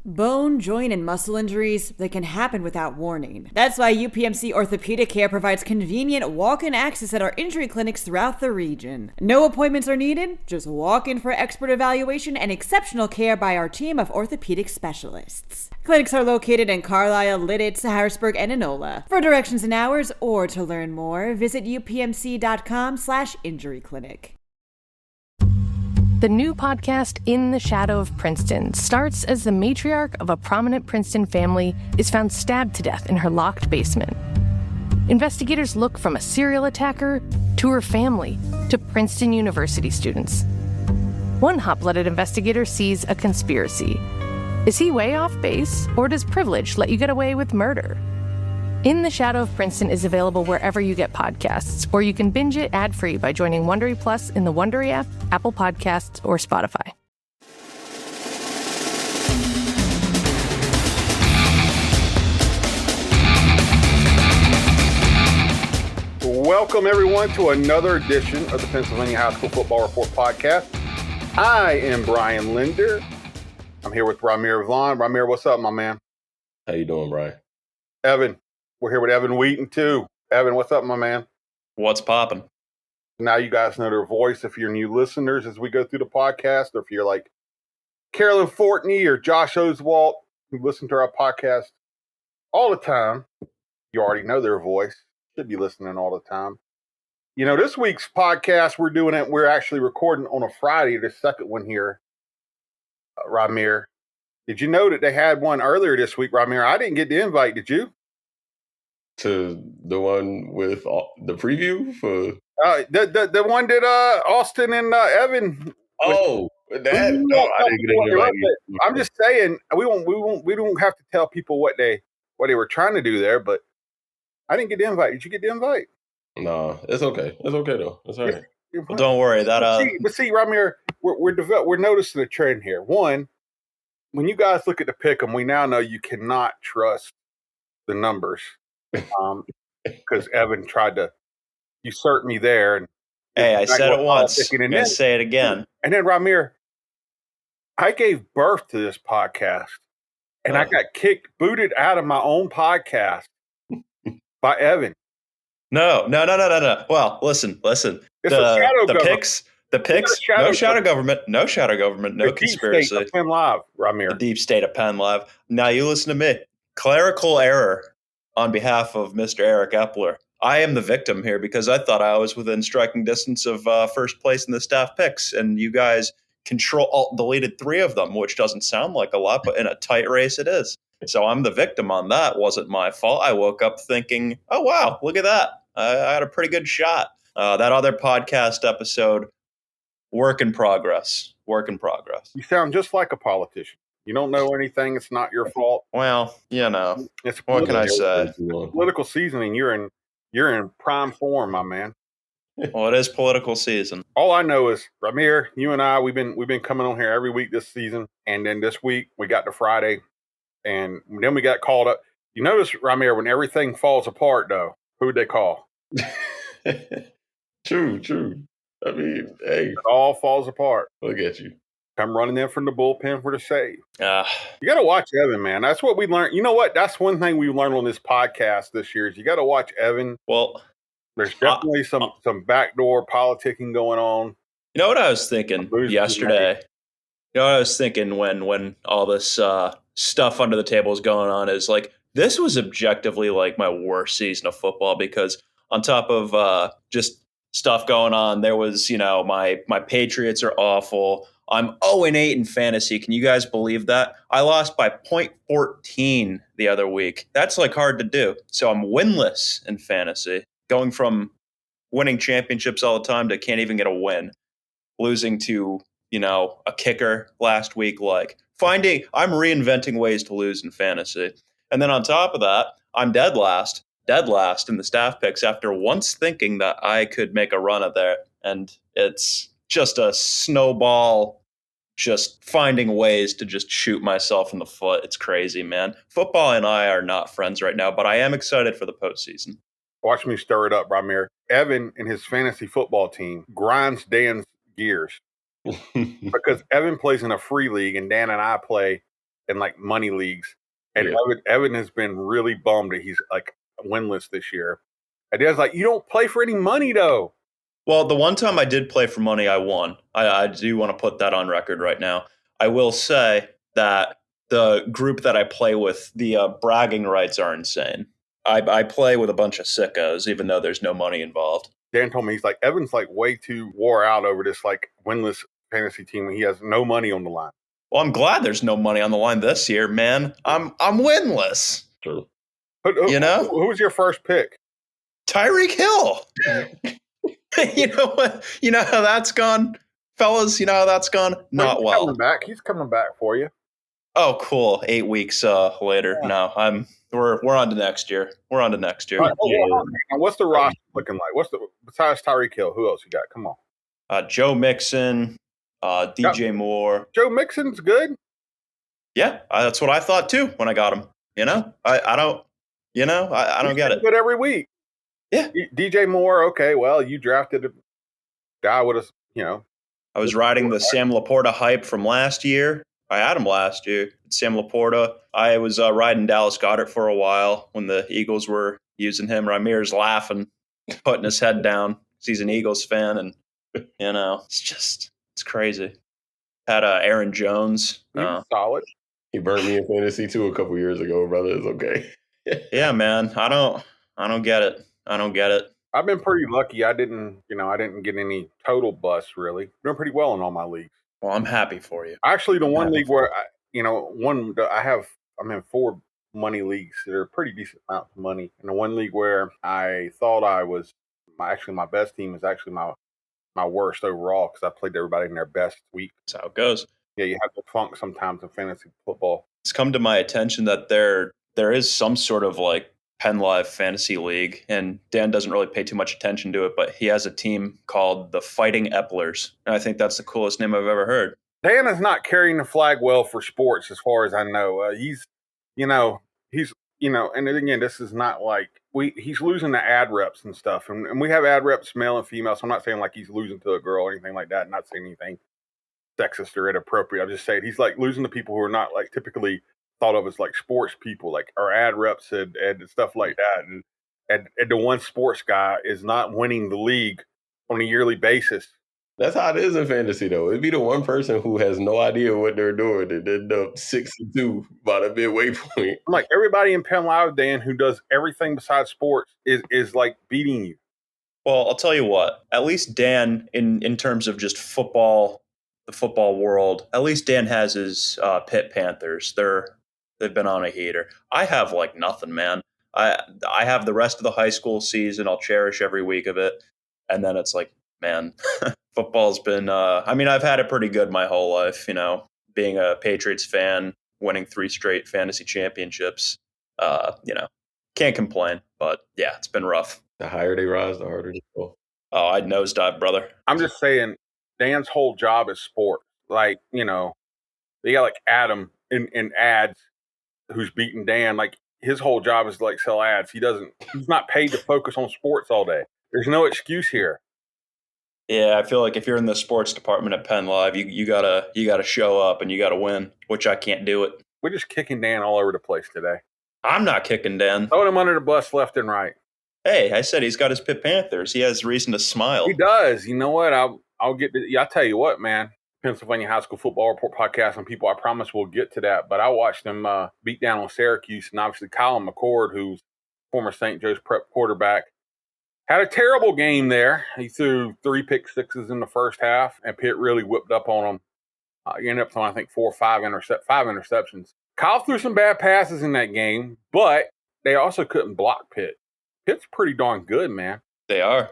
Bone, joint, and muscle injuries, they can happen without warning. That's why UPMC Orthopedic Care provides convenient walk-in access at our injury clinics throughout the region. No appointments are needed, just walk in for expert evaluation and exceptional care by our team of orthopedic specialists. Clinics are located in Carlisle, Lidditz, Harrisburg, and Enola. For directions and hours or to learn more, visit upmc.com/injuryclinic. The new podcast, In the Shadow of Princeton, starts as the matriarch of a prominent Princeton family is found stabbed to death in her locked basement. Investigators look from a serial attacker to her family to Princeton University students. One hot-blooded investigator sees a conspiracy. Is he way off base, or does privilege let you get away with murder? In the Shadow of Princeton is available wherever you get podcasts, or you can binge it ad-free by joining Wondery Plus in the Wondery app, Apple Podcasts, or Spotify. Welcome, everyone, to another edition of the Pennsylvania High School Football Report podcast. I am Brian Linder. I'm here with Rymir Vaughn. Rymir, what's up, my man? How you doing, Brian? Evan. We're here with Evan Wheaton, too. Evan, what's up, my man? What's poppin'? Now you guys know their voice if you're new listeners as we go through the podcast, or if you're like Carolyn Fortney or Josh Oswalt, who listen to our podcast all the time. You already know their voice. Should be listening all the time. You know, this week's podcast, we're actually recording on a Friday, the second one here, Rymir. Did you know that they had one earlier this week, Rymir? I didn't get the invite, did you? To the one with the preview for the one that Austin and Evan. Oh, that no, I didn't get an invite. I'm just saying we don't have to tell people what they were trying to do there, but I didn't get the invite. Did you get the invite? No, it's okay. It's okay though. It's all right. Well, don't worry. But see, Rymir, we're noticing a trend here. One, when you guys look at the pick'em, we now know you cannot trust the numbers. Because Evan tried to usurp me there. And hey, I said it once. I'm going to say it again. And then, Rymir, I gave birth to this podcast, and I got booted out of my own podcast by Evan. No. Well, listen. It's a shadow government. The picks, no shadow government, no conspiracy. Deep state of PennLive, Rymir. The deep state of PennLive. Now, you listen to me. Clerical error. On behalf of Mr. Eric Epler, I am the victim here because I thought I was within striking distance of first place in the staff picks, and you guys Alt-deleted 3 of them, which doesn't sound like a lot, but in a tight race it is. So I'm the victim on that. Wasn't my fault. I woke up thinking, oh, wow, look at that. I had a pretty good shot. That other podcast episode, work in progress. You sound just like a politician. You don't know anything. It's not your fault. Well, you know, it's what can I say? Political season, and you're in prime form, my man. Well, it is political season. All I know is, Rymir, you and I, we've been coming on here every week this season, and then this week we got to Friday, and then we got called up. You notice, Rymir, when everything falls apart, though, who'd they call? True. I mean, hey, it all falls apart. Look at you. Come running in from the bullpen for the save. You got to watch Evan, man. That's what we learned. You know what? That's one thing we learned on this podcast this year is you got to watch Evan. Well, there's definitely some backdoor politicking going on. You know what I was thinking yesterday? You know what I was thinking when all this stuff under the table is going on is like, this was objectively like my worst season of football because on top of just stuff going on, there was, you know, my Patriots are awful. I'm 0-8 in fantasy. Can you guys believe that? I lost by 0.14 the other week. That's like hard to do. So I'm winless in fantasy, going from winning championships all the time to can't even get a win, losing to, you know, a kicker last week. Like I'm reinventing ways to lose in fantasy. And then on top of that, I'm dead last in the staff picks after once thinking that I could make a run at there. And it's just a snowball, just finding ways to just shoot myself in the foot. It's crazy, man. Football and I are not friends right now, but I am excited for the postseason. Watch me stir it up, Rymir. Evan and his fantasy football team grinds Dan's gears because Evan plays in a free league and Dan and I play in like money leagues. And Evan has been really bummed that he's like winless this year. And Dan's like, you don't play for any money though. Well, the one time I did play for money, I won. I do want to put that on record right now. I will say that the group that I play with, the bragging rights are insane. I play with a bunch of sickos, even though there's no money involved. Dan told me, he's like, Evan's like way too wore out over this like winless fantasy team when he has no money on the line. Well, I'm glad there's no money on the line this year, man. I'm winless. True. You know? Who was your first pick? Tyreek Hill. You know what? You know how that's gone, fellas? You know how that's gone? Not he's well. Coming back. He's coming back for you. Oh, cool. 8 weeks later. Yeah. No, we're on to next year. We're on to next year. Right, what's the roster looking like? Besides Tyreek Hill, who else you got? Come on. Joe Mixon, DJ Moore. Joe Mixon's good. Yeah, that's what I thought too when I got him. You know, I don't. You know, I don't get it. Good every week. Yeah. DJ Moore. Okay, well, you drafted a guy with us. You know, I was riding the Sam Laporta hype from last year. I had him last year. Sam Laporta. I was riding Dallas Goedert for a while when the Eagles were using him. Rymir's laughing, putting his head down because he's an Eagles fan, and you know, it's crazy. Had Aaron Jones. Solid. He burnt me in fantasy too a couple years ago, brother. It's okay. Yeah, man. I don't get it. I don't get it. I've been pretty lucky. I didn't get any total busts really. Doing pretty well in all my leagues. Well, I'm happy for you. Actually, the one league where I'm in 4 money leagues that are pretty decent amounts of money. And the one league where I thought I was my best team is actually my worst overall because I played everybody in their best week. That's how it goes. Yeah, you have to funk sometimes in fantasy football. It's come to my attention that there is some sort of like PennLive fantasy league, and Dan doesn't really pay too much attention to it, but he has a team called the Fighting Epplers. And I think that's the coolest name I've ever heard. Dan is not carrying the flag well for sports as far as I know. He's and again, this is not like he's losing the ad reps and stuff. And we have ad reps, male and female. So I'm not saying like he's losing to a girl or anything like that. Not saying anything sexist or inappropriate. I'm just saying he's like losing to people who are not like typically thought of as like sports people, like our ad reps and stuff like that. And the one sports guy is not winning the league on a yearly basis. That's how it is in fantasy, though. It'd be the one person who has no idea what they're doing and end up 6-2 by the midway point. I'm like, everybody in PennLive, Dan, who does everything besides sports is like beating you. Well, I'll tell you what. At least Dan, in terms of just football, the football world, at least Dan has his Pitt Panthers. They've been on a heater. I have like nothing, man. I have the rest of the high school season. I'll cherish every week of it, and then it's like, man. Football's been, I've had it pretty good my whole life, you know, being a Patriots fan, winning 3 straight fantasy championships, can't complain, but yeah, it's been rough. The higher they rise, the harder they fall. Oh, I'd nosedive, brother. I'm just saying, Dan's whole job is sport. Like, you know, they got like Adam in ads who's beating Dan. Like, his whole job is to like sell ads. He's not paid to focus on sports all day. There's no excuse here. Yeah, I feel like if you're in the sports department at PennLive, you gotta show up and you gotta win, which I can't do it. We're just kicking Dan all over the place today. I'm not kicking Dan. Throwing him under the bus left and right. Hey, I said he's got his Pitt Panthers. He has reason to smile. He does. You know what? I'll get to. I'll tell you what, man. Pennsylvania High School Football Report podcast on people. I promise we'll get to that. But I watched them beat down on Syracuse, and obviously Colin McCord, who's former St. Joe's Prep quarterback, had a terrible game there. He threw 3 pick sixes in the first half, and Pitt really whipped up on him. He ended up throwing, I think, 4 or 5 interceptions. Kyle threw some bad passes in that game, but they also couldn't block Pitt. Pitt's pretty darn good, man. They are.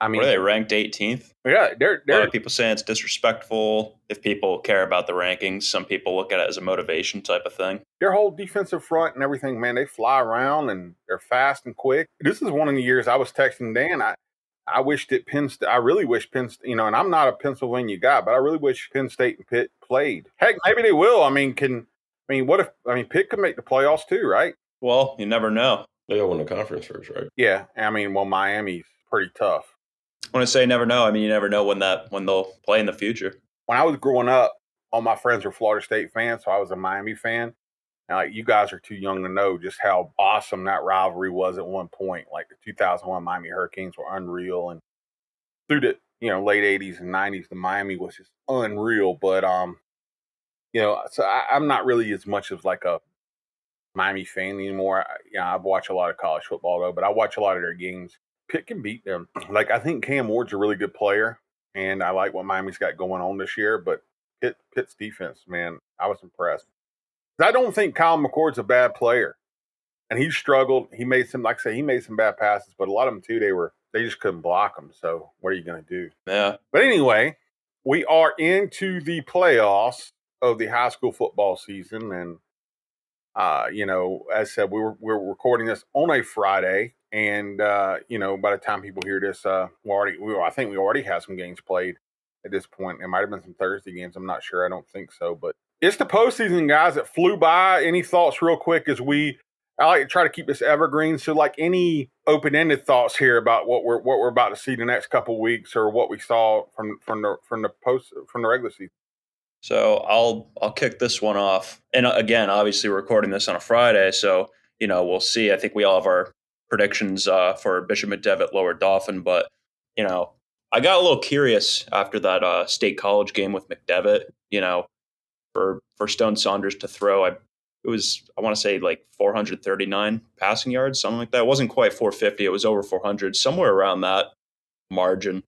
I mean, what are they, ranked 18th? Yeah, they're a lot of people saying it's disrespectful. If people care about the rankings, some people look at it as a motivation type of thing. Their whole defensive front and everything, man, they fly around and they're fast and quick. This is one of the years I was texting Dan. I wished that I really wish Penn State, you know, and I'm not a Pennsylvania guy, but I really wish Penn State and Pitt played. Heck, maybe they will. Pitt could make the playoffs too, right? Well, you never know. They all won the conference first, right? Yeah. Miami's pretty tough. When I say never know, I mean you never know when they'll play in the future. When I was growing up all my friends were Florida State fans, so I was a Miami fan. And you guys are too young to know just how awesome that rivalry was at one point. Like the 2001 Miami Hurricanes were unreal, and through the late 80s and 90s, the Miami was just unreal. But so I'm not really as much of like a Miami fan anymore. I watch a lot of college football though, but I watch a lot of their games. Pitt can beat them. Like I think Cam Ward's a really good player, and I like what Miami's got going on this year. But Pitt's defense, man, I was impressed. I don't think Kyle McCord's a bad player, and he struggled. He made some, like I say, he made some bad passes, but a lot of them too, they just couldn't block them. So what are you going to do? Yeah. But anyway, we are into the playoffs of the high school football season, and as I said, we're recording this on a Friday, and by the time people hear this, I think we already have some games played at this point. There might have been some Thursday games. I'm not sure. I don't think so, but it's the postseason, guys. It flew by. Any thoughts, real quick, I like to try to keep this evergreen. So, like, any open-ended thoughts here about what we're about to see the next couple of weeks, or what we saw from the regular season. So I'll kick this one off. And again, obviously we're recording this on a Friday, so we'll see. I think we all have our predictions for Bishop McDevitt, Lower Dauphin, but I got a little curious after that state college game with McDevitt. For Stone Saunders to throw, it was, I want to say, like 439 passing yards, something like that. It wasn't quite 450. It was over 400, somewhere around that margin.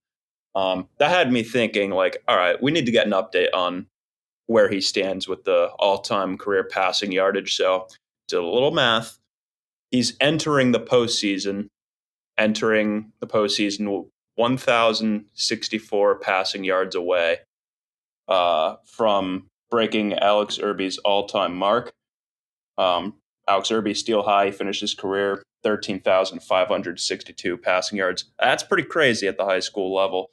That had me thinking, like, all right, we need to get an update on where he stands with the all-time career passing yardage. So, did a little math. He's entering the postseason 1,064 passing yards away from breaking Alex Irby's all-time mark. Alex Irby, steel high, he finished his career 13,562 passing yards. That's pretty crazy at the high school level.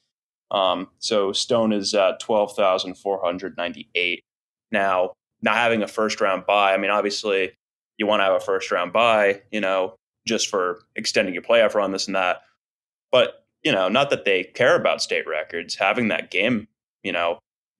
So Stone is at 12,498. Now, not having a first-round bye, I mean, obviously, you want to have a first-round bye, just for extending your playoff run, this and that. But, not that they care about state records. Having that game, in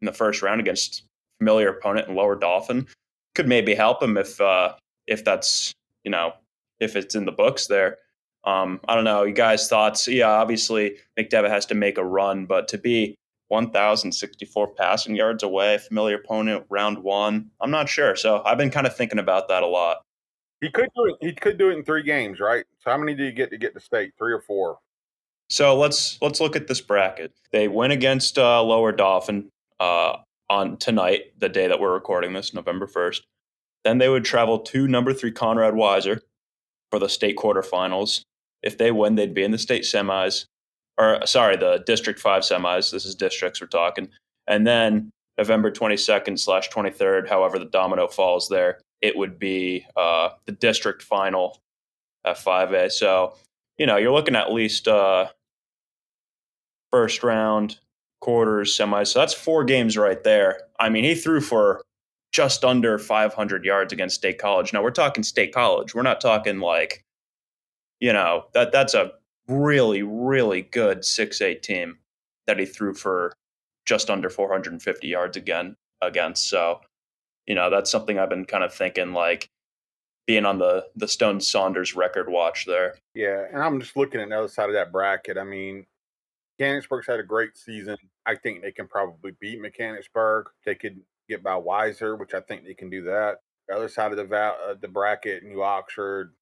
the first round against familiar opponent in Lower Dauphin could maybe help him if that's, if it's in the books there. I don't know. You guys' thoughts? Yeah, obviously McDevitt has to make a run, but to be 1,064 passing yards away, familiar opponent, round one, I'm not sure. So I've been kind of thinking about that a lot. He could do it. He could do it in 3 games, right? So how many do you get to state? 3 or 4? So let's look at this bracket. They win against Lower Dauphin on tonight, the day that we're recording this, November 1st. Then they would travel to number 3 Conrad Weiser for the state quarterfinals. If they win, they'd be in the state semis, the District 5 semis. This is districts we're talking. And then November 22nd/23rd, however the domino falls there, it would be the district final at 5A. So, you're looking at least first round, quarters, semis. So that's 4 games right there. I mean, he threw for just under 500 yards against State College. Now, we're talking State College. We're not talking like, that's a really, really good 6A team that he threw for just under 450 yards against. So, that's something I've been kind of thinking, like being on the Stone Saunders record watch there. Yeah, and I'm just looking at the other side of that bracket. I mean, Mechanicsburg's had a great season. I think they can probably beat Mechanicsburg. They could get by Weiser, which I think they can do that. The other side of the bracket, New Oxford.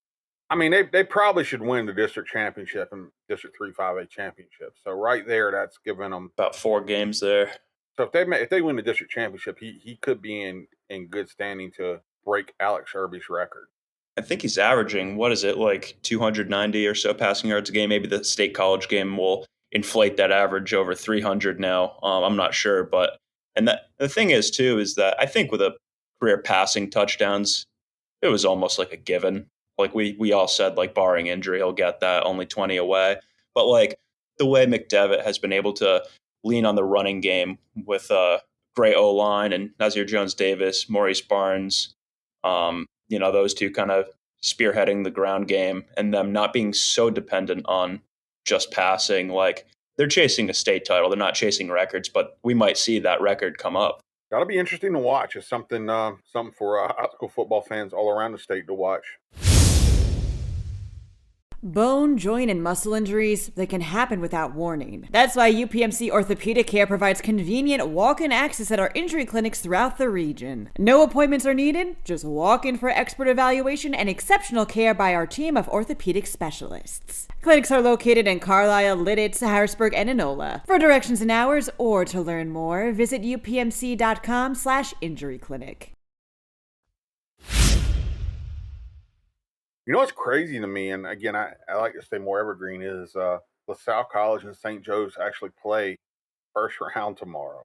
I mean, they probably should win the district championship and District 3 5A championship. So right there, that's giving them about 4 games there. So if they win the district championship, he could be in good standing to break Alex Irby's record. I think he's averaging, what is it, like 290 or so passing yards a game. Maybe the state college game will inflate that average over 300 now. I'm not sure, but the thing is too is that I think with a career passing touchdowns, it was almost like a given. Like we all said, like barring injury, he'll get that, only 20 away. But like the way McDevitt has been able to lean on the running game with a great O-line and Nazir Jones-Davis, Maurice Barnes, those two kind of spearheading the ground game and them not being so dependent on just passing. Like they're chasing a state title. They're not chasing records, but we might see that record come up. That'll be interesting to watch. It's something for high school football fans all around the state to watch. Bone, joint, and muscle injuries, they can happen without warning. That's why UPMC Orthopedic Care provides convenient walk-in access at our injury clinics throughout the region. No appointments are needed, just walk in for expert evaluation and exceptional care by our team of orthopedic specialists. Clinics are located in Carlisle, Lidditz, Harrisburg, and Enola. For directions and hours or to learn more, visit upmc.com/injuryclinic. You know what's crazy to me, and again, I like to stay more evergreen, is LaSalle College and St. Joe's actually play first round tomorrow.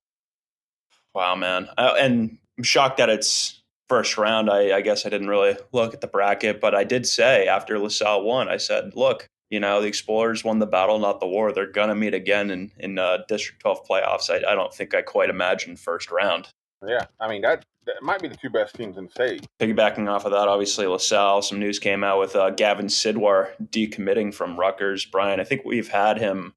Wow, man. And I'm shocked that it's first round. I guess I didn't really look at the bracket, but I did say after LaSalle won, I said, look, the Explorers won the battle, not the war. They're going to meet again in District 12 playoffs. I don't think I quite imagined first round. Yeah, I mean, that might be the two best teams in the state. Piggybacking off of that, obviously LaSalle, some news came out with Gavin Sidwar decommitting from Rutgers. Brian, I think we've had him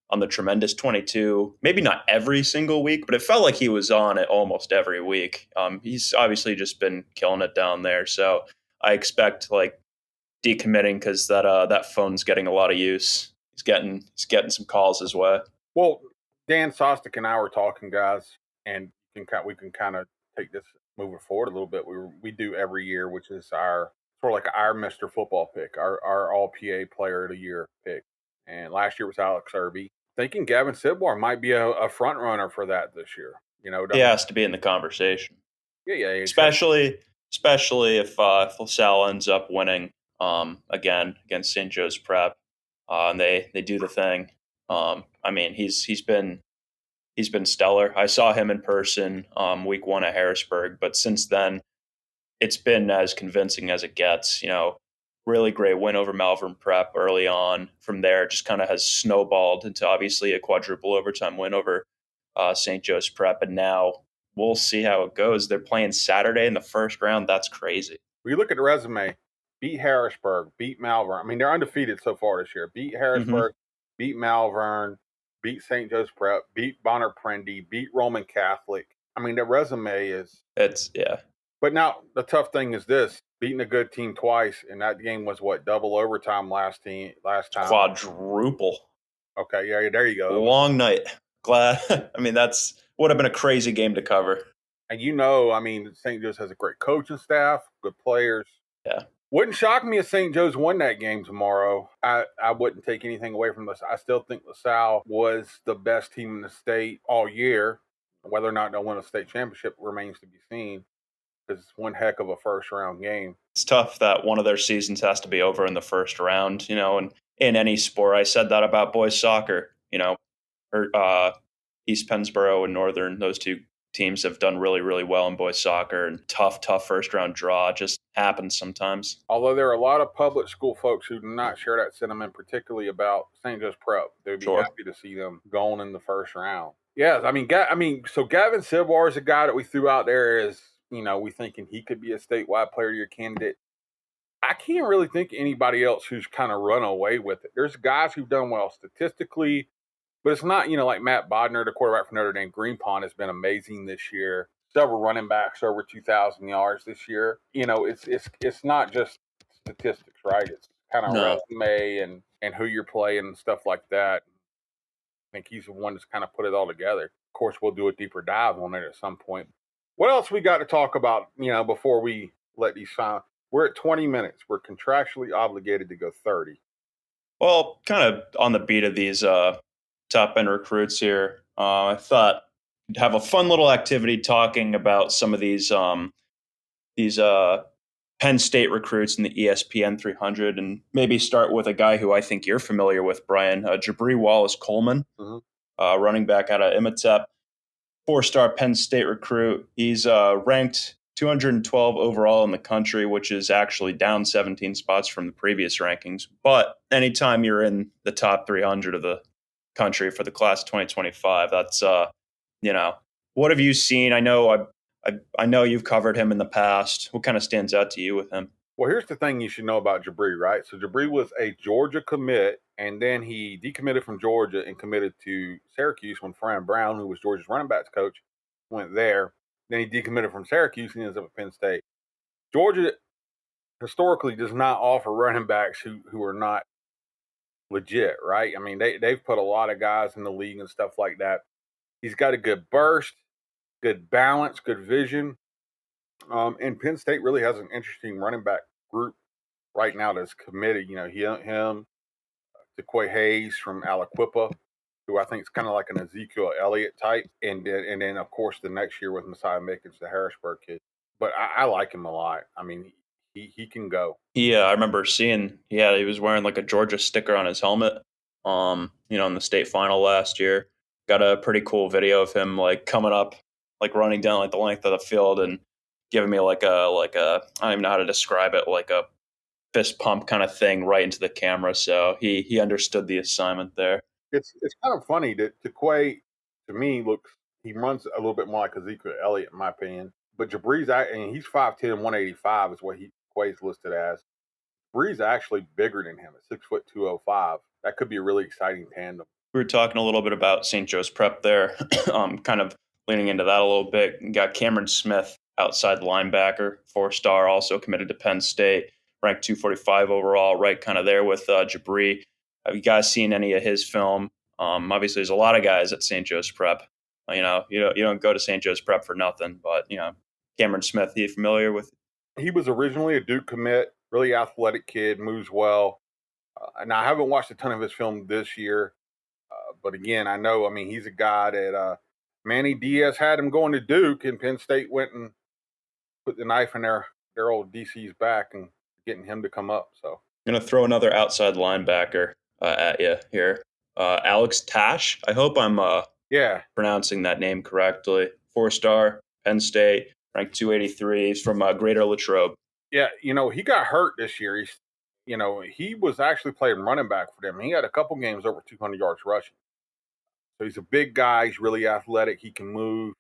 on the Tremendous 22, maybe not every single week, but it felt like he was on it almost every week. He's obviously just been killing it down there. So I expect decommitting because that phone's getting a lot of use. He's getting some calls his way. Well, Dan Sostek and I were talking, guys, and we can kind of take this moving forward a little bit. We do every year, which is our Mr. Football pick, our All PA Player of the Year pick. And last year was Alex Irby. Thinking Gavin Sidwar might be a front runner for that this year. He has to be in the conversation. Yeah, exactly. Especially if LaSalle ends up winning again against St. Joe's Prep, and they do the thing. I mean, he's been stellar. I saw him in person week 1 at Harrisburg, but since then, it's been as convincing as it gets. Really great win over Malvern Prep early on. From there, it just kind of has snowballed into obviously a quadruple overtime win over St. Joe's Prep, and now we'll see how it goes. They're playing Saturday in the first round. That's crazy. When you look at the resume, beat Harrisburg, beat Malvern. I mean, they're undefeated so far this year. Beat Harrisburg, beat Malvern, beat St. Joe's Prep, beat Bonner Prendy, beat Roman Catholic. I mean, their resume is... Yeah. But now, the tough thing is this. Beating a good team twice, and that game was double overtime last time? Quadruple. Okay, yeah, there you go. Long night. Glad. I mean, would have been a crazy game to cover. And I mean, St. Joe's has a great coaching staff, good players. Yeah. Wouldn't shock me if St. Joe's won that game tomorrow. I wouldn't take anything away from this. I still think LaSalle was the best team in the state all year. Whether or not they'll win a state championship remains to be seen. Because it's one heck of a first-round game. It's tough that one of their seasons has to be over in the first round, and in any sport. I said that about boys soccer, East Pennsboro and Northern, those two teams have done really, really well in boys soccer, and tough first-round draw just happens sometimes. Although there are a lot of public school folks who do not share that sentiment, particularly about St. Joe's Prep. They'd be happy to see them going in the first round. Yeah, so Gavin Sidwar is a guy that we threw out there as, we thinking he could be a statewide player of the year candidate. I can't really think of anybody else who's kind of run away with it. There's guys who've done well statistically, but it's not, like Matt Bodner, the quarterback for Notre Dame. Greenpond has been amazing this year. Several running backs over 2,000 yards this year. It's not just statistics, right? It's kind of resume and who you're playing and stuff like that. I think he's the one that's kind of put it all together. Of course, we'll do a deeper dive on it at some point. What else we got to talk about, before we let these sign? We're at 20 minutes. We're contractually obligated to go 30. Well, kind of on the beat of these top-end recruits here, I thought we'd have a fun little activity talking about some of these Penn State recruits in the ESPN 300, and maybe start with a guy who I think you're familiar with, Brian, Jabri Wallace-Coleman, running back out of Imhotep. 4-star Penn State recruit. He's ranked 212 overall in the country, which is actually down 17 spots from the previous rankings. But anytime you're in the top 300 of the country for the class of 2025, that's, what have you seen? I know you've covered him in the past. What kind of stands out to you with him? Well, here's the thing you should know about Jabri, right? So Jabri was a Georgia commit, and then he decommitted from Georgia and committed to Syracuse when Fran Brown, who was Georgia's running backs coach, went there. Then he decommitted from Syracuse and ends up at Penn State. Georgia historically does not offer running backs who are not legit, right? I mean, they've put a lot of guys in the league and stuff like that. He's got a good burst, good balance, good vision. And Penn State really has an interesting running back group right now that's committed. You know, him, DeQuay Hayes from Aliquippa, who I think is kind of like an Ezekiel Elliott type, and then of course the next year with Messiah Mickens, the Harrisburg kid. But I like him a lot. I mean, he can go. I remember seeing. Yeah, he was wearing like a Georgia sticker on his helmet. In the state final last year, got a pretty cool video of him like coming up, like running down like the length of the field and giving me like a I don't even know how to describe it, like a fist pump kind of thing right into the camera. So he understood the assignment there. It's kind of funny that DeQuay, to me, he runs a little bit more like Ezekiel Elliott, in my opinion. But Jabri's, and he's 5'10", 185 is what Quay's listed as. Jabri's actually bigger than him at 6'2", 205. That could be a really exciting tandem. We were talking a little bit about St. Joe's Prep there, kind of leaning into that a little bit. You got Cameron Smith, outside linebacker, 4-star, also committed to Penn State, ranked 245 overall, right kind of there with Jabri. Have you guys seen any of his film? Obviously, there's a lot of guys at St. Joe's Prep. You don't go to St. Joe's Prep for nothing. But Cameron Smith, are you familiar with? He was originally a Duke commit, really athletic kid, moves well. And I haven't watched a ton of his film this year, but again, I know. I mean, he's a guy that Manny Diaz had him going to Duke, and Penn State went and put the knife in their old DC's back and getting him to come up. So I'm gonna throw another outside linebacker at you here. Alex Tash. I hope I'm pronouncing that name correctly. 4-star, Penn State, ranked 283. He's from Greater Latrobe. Yeah, he got hurt this year. He was actually playing running back for them. He had a couple games over 200 yards rushing. So he's a big guy. He's really athletic. He can move.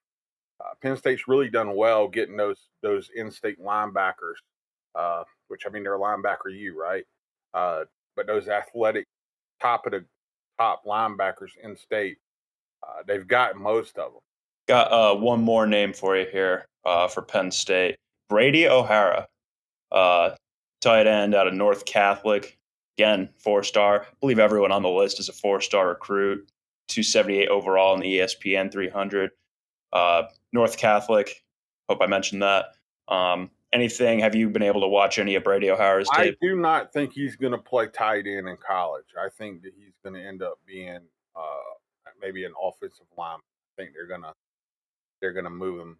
Penn State's really done well getting those in-state linebackers, which, I mean, they're a linebacker U, right? But those athletic top of the top linebackers in state, they've got most of them. Got one more name for you here for Penn State. Brady O'Hara, tight end out of North Catholic. Again, 4-star. I believe everyone on the list is a 4-star recruit. 278 overall in the ESPN 300. North Catholic. Hope I mentioned that. Anything? Have you been able to watch any of Brady O'Hara's tape? I do not think he's going to play tight end in college. I think that he's going to end up being maybe an offensive lineman. I think they're gonna move him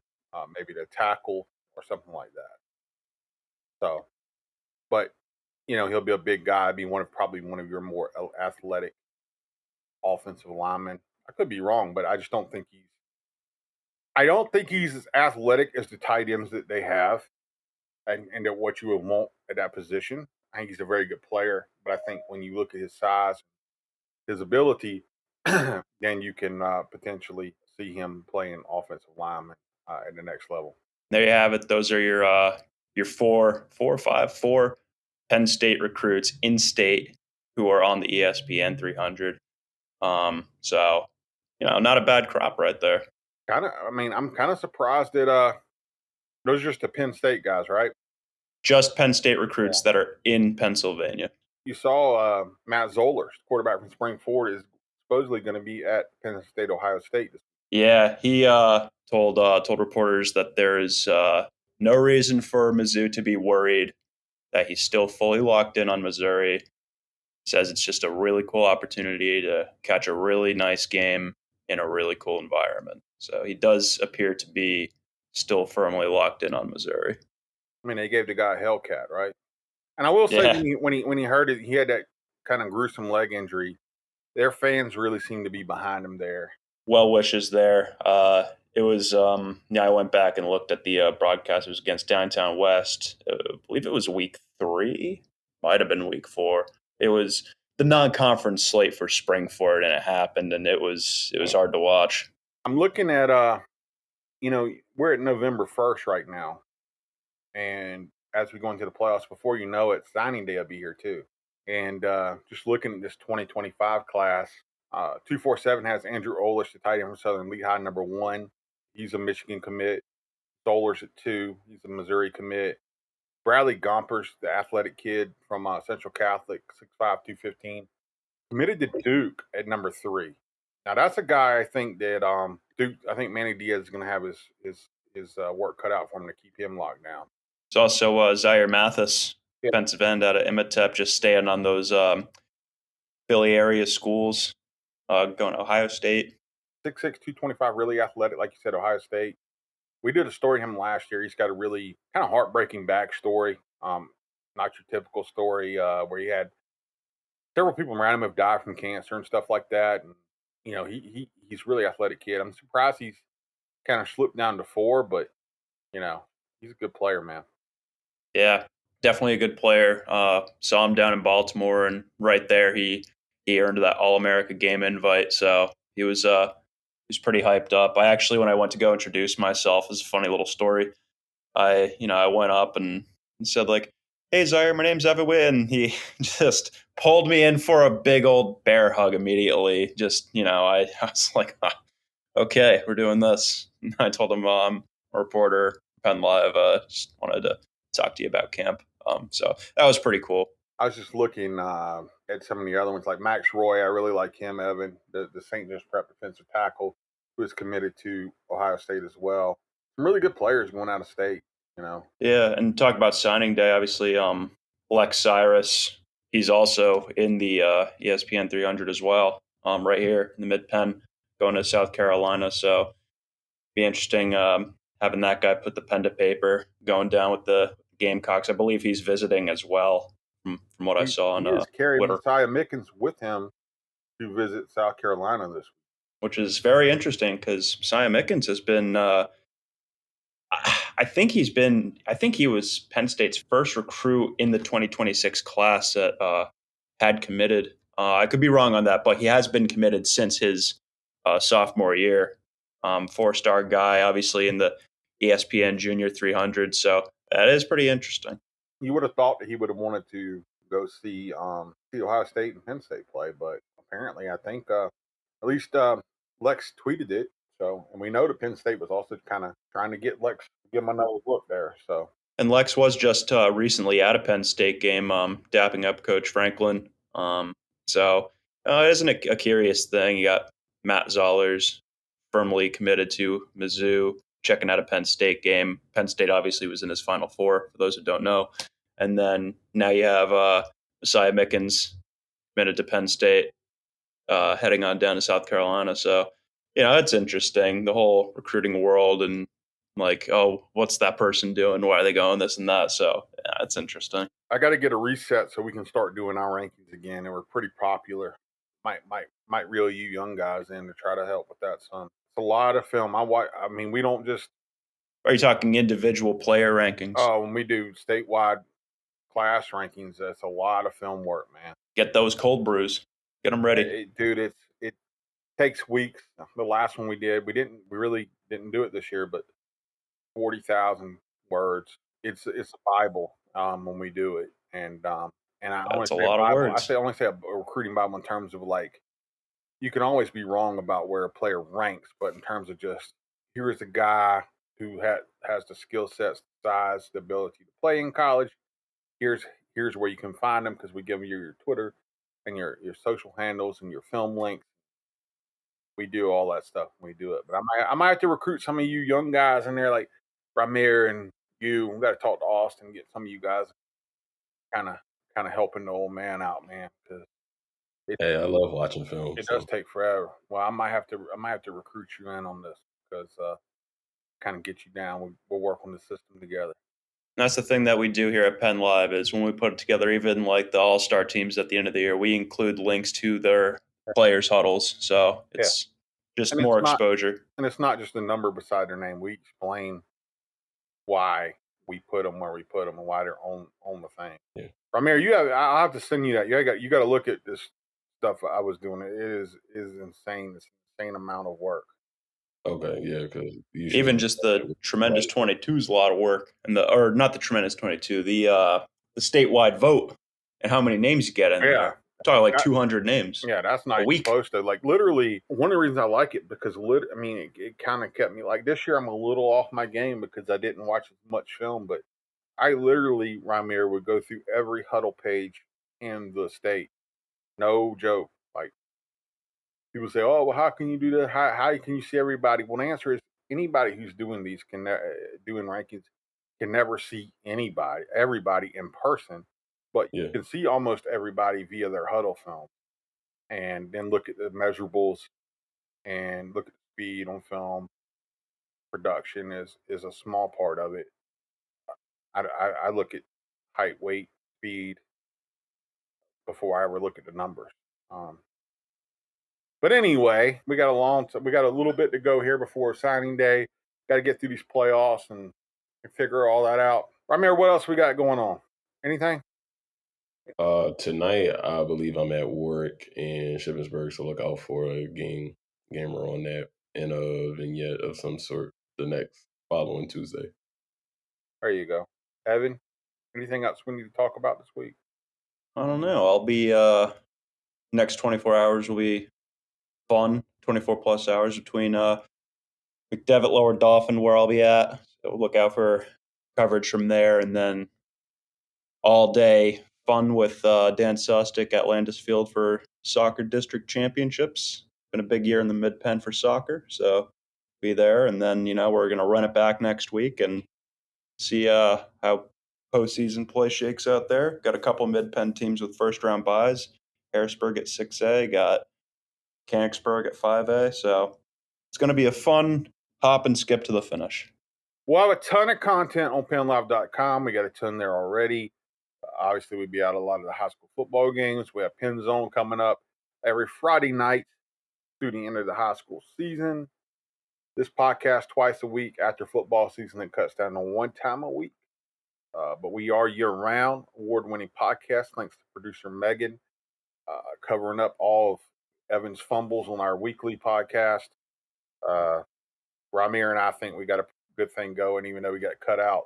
maybe to tackle or something like that. So, but he'll be a big guy. Be probably one of your more athletic offensive linemen. I could be wrong, but I just don't think he's as athletic as the tight ends that they have, and that what you would want at that position. I think he's a very good player, but I think when you look at his size, his ability, then you can potentially see him playing offensive lineman at the next level. There you have it. Those are your four Penn State recruits in state who are on the ESPN 300. So not a bad crop right there. I'm kind of surprised that those are just the Penn State guys, right? Just Penn State recruits that are in Pennsylvania. You saw Matt Zollers, quarterback from Spring Ford, is supposedly going to be at Penn State, Ohio State. Yeah, he told reporters that there is no reason for Mizzou to be worried, that he's still fully locked in on Missouri. He says it's just a really cool opportunity to catch a really nice game in a really cool environment. So he does appear to be still firmly locked in on Missouri. I mean, they gave the guy a Hellcat, right? And I will say, when he heard it, he had that kind of gruesome leg injury. Their fans really seem to be behind him there. Well wishes there. It was, I went back and looked at the broadcast. It was against Downtown West. I believe it was week 3. Might have been week 4. It was the non-conference slate for Springford, and it happened, and it was hard to watch. I'm looking at, we're at November 1st right now. And as we go into the playoffs, before you know it, signing day will be here too. And just looking at this 2025 class, 247 has Andrew Olish, the tight end from Southern Lehigh, number 1. He's a Michigan commit. Stollers at 2. He's a Missouri commit. Bradley Gompers, the athletic kid from Central Catholic, 6'5", 215, committed to Duke at number 3. Now that's a guy I think that Duke. I think Manny Diaz is going to have his work cut out for him to keep him locked down. There's also Zaire Mathis, defensive end out of Imhotep, just staying on those Philly area schools, going to Ohio State. 6'6", 225, really athletic, like you said, Ohio State. We did a story on him last year. He's got a really kind of heartbreaking backstory. Not your typical story where he had several people around him have died from cancer and stuff like that. And he's a really athletic kid. I'm surprised he's kind of slipped down to 4, but he's a good player, man. Yeah, definitely a good player. Saw him down in Baltimore, and right there he earned that All-America game invite. So he was pretty hyped up. I actually, when I went to go introduce myself, it's a funny little story. I went up and said like, "Hey Zaire, my name's Evan Wheaton." And he just pulled me in for a big old bear hug immediately. Just I was like, "Okay, we're doing this." And I told him I'm a reporter, PennLive. Just wanted to talk to you about camp. So that was pretty cool. I was just looking at some of the other ones, like Max Roy. I really like him, Evan, the St. John's Prep defensive tackle, who is committed to Ohio State as well. Some really good players going out of state, Yeah, and talk about signing day, obviously, Lex Cyrus, he's also in the ESPN 300 as well, right here in the mid-pen, going to South Carolina. So be interesting having that guy put the pen to paper, going down with the Gamecocks. I believe he's visiting as well, from what I saw on Twitter. Carried Twitter. Messiah Mickens with him to visit South Carolina this week. Which is very interesting because Messiah Mickens has been I think he was Penn State's first recruit in the 2026 class that had committed. I could be wrong on that, but he has been committed since his sophomore year. 4-star guy, obviously in the ESPN Junior 300. So that is pretty interesting. You would have thought that he would have wanted to go see Ohio State and Penn State play, but apparently I think at least Lex tweeted it. So, and we know that Penn State was also kind of trying to get Lex, give him another look there. So, and Lex was just recently at a Penn State game, dapping up Coach Franklin. So it isn't a curious thing. You got Matt Zollers firmly committed to Mizzou, checking out a Penn State game. Penn State obviously was in his Final Four, for those who don't know. And then now you have Messiah Mickens committed to Penn State, heading on down to South Carolina. So, it's interesting, the whole recruiting world, and like, oh, what's that person doing? Why are they going this and that? So, yeah, it's interesting. I got to get a reset so we can start doing our rankings again, and we're pretty popular. Might reel you young guys in to try to help with that, son. It's a lot of film. I mean, we don't just. Are you talking individual player rankings? Oh, when we do statewide class rankings, that's a lot of film work, man. Get those cold brews. Get them ready, dude. It takes weeks. The last one we did, we really didn't do it this year, but 40,000 words. It's a Bible when we do it, and that's a lot of words. I only say a recruiting Bible in terms of like, you can always be wrong about where a player ranks, but in terms of just, here is a guy who has the skill sets, the size, the ability to play in college. Here's where you can find them, because we give you your Twitter and your social handles and your film links. We do all that stuff when we do it. But I might have to recruit some of you young guys in there, like Rymir and you. We got to talk to Austin, get some of you guys kind of helping the old man out, man. Because hey, I love watching film. It does take forever. Well, I might have to recruit you in on this, because kind of get you down. We'll work on the system together. That's the thing that we do here at PennLive, is when we put it together, even like the all-star teams at the end of the year, we include links to their players' huddles. So it's just more exposure. And it's not just a number beside their name. We explain why we put them where we put them and why they're on the thing. Yeah. Rymir, I'll have to send you that. You got to look at this stuff I was doing. It is insane. It's an insane amount of work. Okay, yeah, because even just the Tremendous 22 is a lot of work, and not the Tremendous 22, the statewide vote and how many names you get in there. Talking like 200 names. Yeah, that's not even close to, like, literally, one of the reasons I like it, because, it kind of kept me, like, this year I'm a little off my game because I didn't watch as much film, but I literally, Rymir, would go through every huddle page in the state. No joke. Like, people say, "Oh, well, how can you do that? How can you see everybody?" Well, the answer is anybody who's doing these doing rankings can never see everybody in person, but you can see almost everybody via their huddle film, and then look at the measurables and look at the speed on film. Production is a small part of it. I look at height, weight, speed before I ever look at the numbers. But anyway, we got a little bit to go here before signing day. Got to get through these playoffs and figure all that out. Rymir, what else we got going on? Anything? Tonight, I believe I'm at work in Shippensburg, so look out for a gamer on that and a vignette of some sort the next following Tuesday. There you go. Evan, anything else we need to talk about this week? I don't know. I'll be next 24 hours will be fun. 24 plus hours between McDevitt Lower Dauphin, where I'll be at. So look out for coverage from there, and then all day fun with Dan Sustick at Landis Field for soccer district championships. Been a big year in the Mid-Penn for soccer, so be there. And then, we're going to run it back next week and see how postseason play shakes out there. Got a couple Mid-Penn teams with first-round buys. Harrisburg at 6A, got Mechanicsburg at 5A. So it's going to be a fun hop and skip to the finish. We'll have a ton of content on PennLive.com. We got a ton there already. Obviously, we'll be out a lot of the high school football games. We have Penn Zone coming up every Friday night through the end of the high school season. This podcast twice a week after football season, that cuts down to one time a week. But we are year-round, award-winning podcast, thanks to producer Megan, covering up all of Evan's fumbles on our weekly podcast. Rymir and I think we got a good thing going, even though we got cut out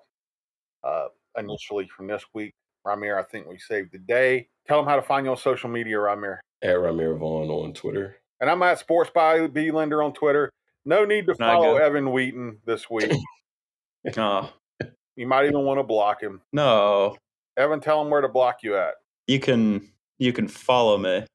initially from this week. Rymir, I think we saved the day. Tell them how to find you on social media, Rymir. At Rymir Vaughn on Twitter. And I'm at Sports by B Linder on Twitter. No need to follow Evan Wheaton this week. No. You might even want to block him. No. Evan, tell him where to block you at. You can follow me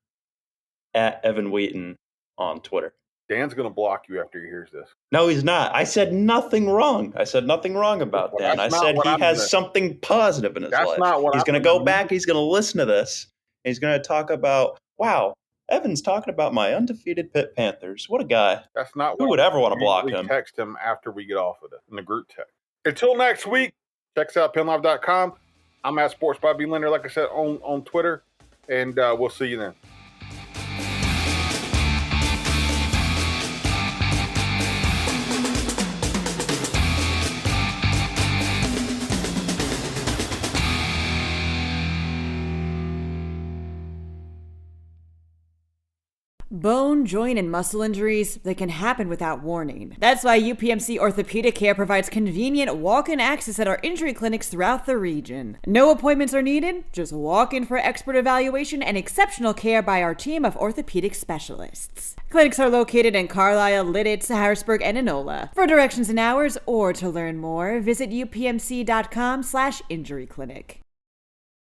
at Evan Wheaton on Twitter. Dan's going to block you after he hears this. No, he's not. I said nothing wrong. I said nothing wrong about Dan. I said he has something positive in his life. He's going to go back. He's going to listen to this. And he's going to talk about, wow, Evan's talking about my undefeated Pitt Panthers. What a guy. That's not who would ever want to block him. Text him after we get off of it in the group text. Until next week, check us out, PennLive.com. I'm at Sports by B Linder, like I said, on Twitter. And we'll see you then. Bone, joint, and muscle injuries, they can happen without warning. That's why UPMC Orthopedic Care provides convenient walk-in access at our injury clinics throughout the region. No appointments are needed, just walk in for expert evaluation and exceptional care by our team of orthopedic specialists. Clinics are located in Carlisle, Lidditz, Harrisburg, and Enola. For directions and hours or to learn more, visit upmc.com/injuryclinic.